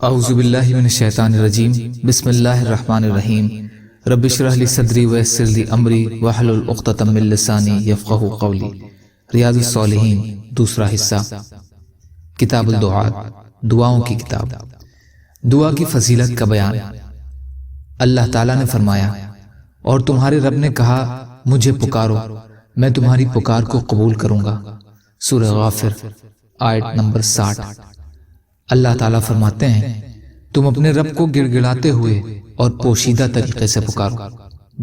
اعوذ باللہ من الشیطان الرجیم بسم اللہ الرحمن الرحیم رب اشرح لی صدری ویسر لی امری واحلل عقدۃ من لسانی یفقہوا قولی۔ ریاض-الصالحین دوسرا حصہ، کتاب-ال-دعا، دعاؤں کی کتاب۔ دعا کی فضیلت کا بیان۔ اللہ تعالیٰ نے فرمایا، اور تمہارے رب نے کہا مجھے پکارو میں تمہاری پکار کو قبول کروں گا۔ سورہ غافر آیت نمبر 60۔ اللہ تعالیٰ فرماتے ہیں تم اپنے رب کو گڑ گڑاتے ہوئے اور پوشیدہ طریقے سے پکارو،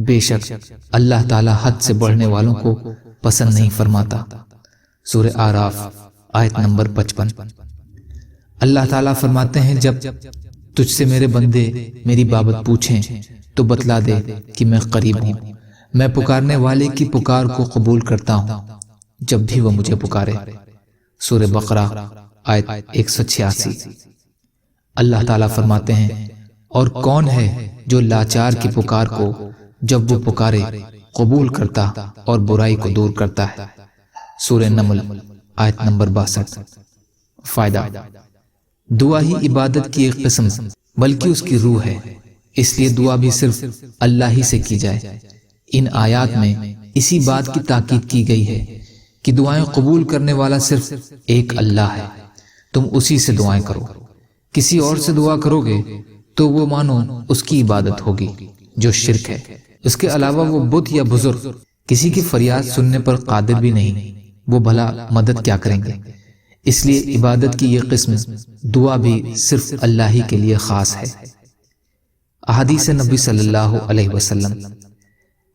بے شک اللہ تعالیٰ حد سے بڑھنے والوں کو پسند نہیں فرماتا۔ سورہ اعراف آیت نمبر 55۔ اللہ تعالیٰ فرماتے ہیں جب تجھ سے میرے بندے میری بابت پوچھیں تو بتلا دے کہ میں قریب ہوں، میں پکارنے والے کی پکار کو قبول کرتا ہوں جب بھی وہ مجھے پکارے۔ سورہ بقرہ آیت 186۔ اللہ تعالیٰ فرماتے ہیں اور کون ہے جو لاچار کی پکار کو جب وہ پکارے قبول کرتا اور برائی کو دور کرتا ہے۔ سورہ نمل آیت نمبر 62۔ فائدہ: دعا ہی عبادت کی ایک قسم بلکہ اس کی روح ہے، اس لیے دعا بھی صرف اللہ ہی سے کی جائے۔ ان آیات میں اسی بات کی تاکید کی گئی ہے کہ دعائیں قبول کرنے والا صرف ایک اللہ ہے، تم اسی سے دعائیں کرو۔ کسی اور سے دعا کرو گے تو وہ مانو اس کی عبادت ہوگی جو شرک ہے۔ اس کے علاوہ وہ بت یا بزرگ کسی کی فریاد سننے پر قادر بھی نہیں، وہ بھلا مدد کیا کریں گے۔ اس لیے عبادت کی یہ قسم دعا بھی صرف اللہ ہی کے لیے خاص ہے۔ احادیث نبی صلی اللہ علیہ وسلم۔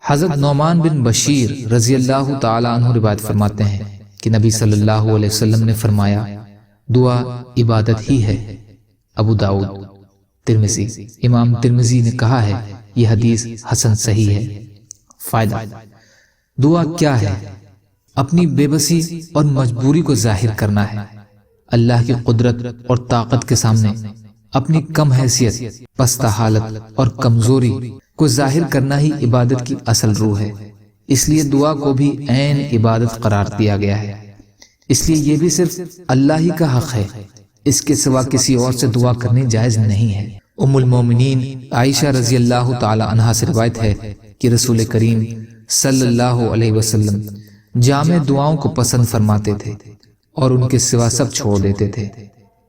حضرت نعمان بن بشیر رضی اللہ تعالی عنہ روایت فرماتے ہیں کہ نبی صلی اللہ علیہ وسلم نے فرمایا دعا عبادت ہی ہے۔ ابو داؤد، ترمذی۔ امام ترمذی نے کہا ہے یہ حدیث حسن صحیح ہے۔ فائدہ: دعا کیا ہے؟ اپنی بے بسی اور مجبوری کو ظاہر کرنا ہے۔ اللہ کی قدرت اور طاقت کے سامنے اپنی کم حیثیت، پستہ حالت اور کمزوری کو ظاہر کرنا ہی عبادت کی اصل روح ہے۔ اس لیے دعا کو بھی عین عبادت قرار دیا گیا ہے۔ اس لیے یہ بھی صرف اللہ ہی کا حق ہے، اس کے سوا کسی اور سے دعا کرنی جائز نہیں ہے۔ ام المومنین عائشہ رضی اللہ تعالی عنہا سے روایت ہے کہ رسول کریم صلی اللہ علیہ وسلم جامع دعاؤں کو پسند فرماتے تھے اور ان کے سوا سب چھوڑ دیتے تھے۔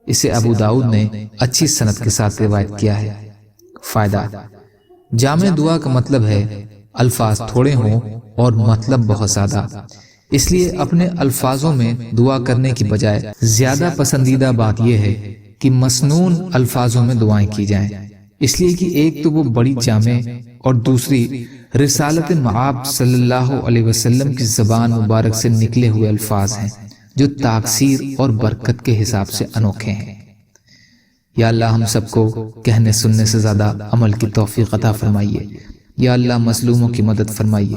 اسے ابو داؤد نے اچھی سند کے ساتھ روایت کیا ہے۔ فائدہ: جامع دعا کا مطلب ہے الفاظ تھوڑے ہوں اور مطلب بہت زیادہ۔ اس لیے اپنے الفاظوں میں دعا کرنے کی بجائے زیادہ پسندیدہ بات یہ ہے کہ مسنون الفاظوں میں دعائیں کی جائیں، اس لیے کہ ایک تو وہ بڑی جامع اور دوسری رسالت مآب صلی اللہ علیہ وسلم کی زبان مبارک سے نکلے ہوئے الفاظ ہیں جو تاثیر اور برکت کے حساب سے انوکھے ہیں۔ یا اللہ ہم سب کو کہنے سننے سے زیادہ عمل کی توفیق عطا فرمائیے۔ یا اللہ مظلوموں کی مدد فرمائیے۔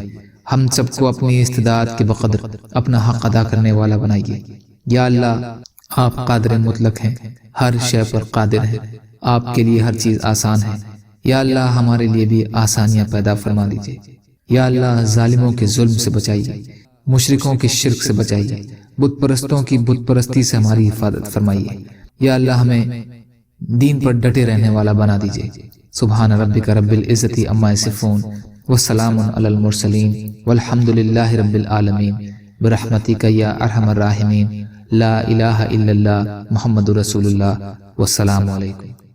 ہم سب کو اپنی استعداد کے بقدر اپنا حق ادا کرنے والا بنائیے۔ یا اللہ آپ قادر مطلق ہیں، ہر شے پر قادر ہیں، آپ کے لیے ہر چیز آسان ہے۔ یا اللہ ہمارے لیے بھی آسانیاں پیدا فرما دیجیے۔ یا اللہ ظالموں کے ظلم سے بچائیے، مشرکوں کے شرک سے بچائیے، بت پرستوں کی بت پرستی سے ہماری حفاظت فرمائیے۔ یا اللہ ہمیں دین پر ڈٹے رہنے والا بنا دیجیے۔ سبحان ربک رب العزت عما یصفون وسلام علی المرسلین والحمد للہ رب العالمین برحمتک یا ارحم الراحمین لا الہ الا اللہ محمد رسول اللہ والسلام علیکم۔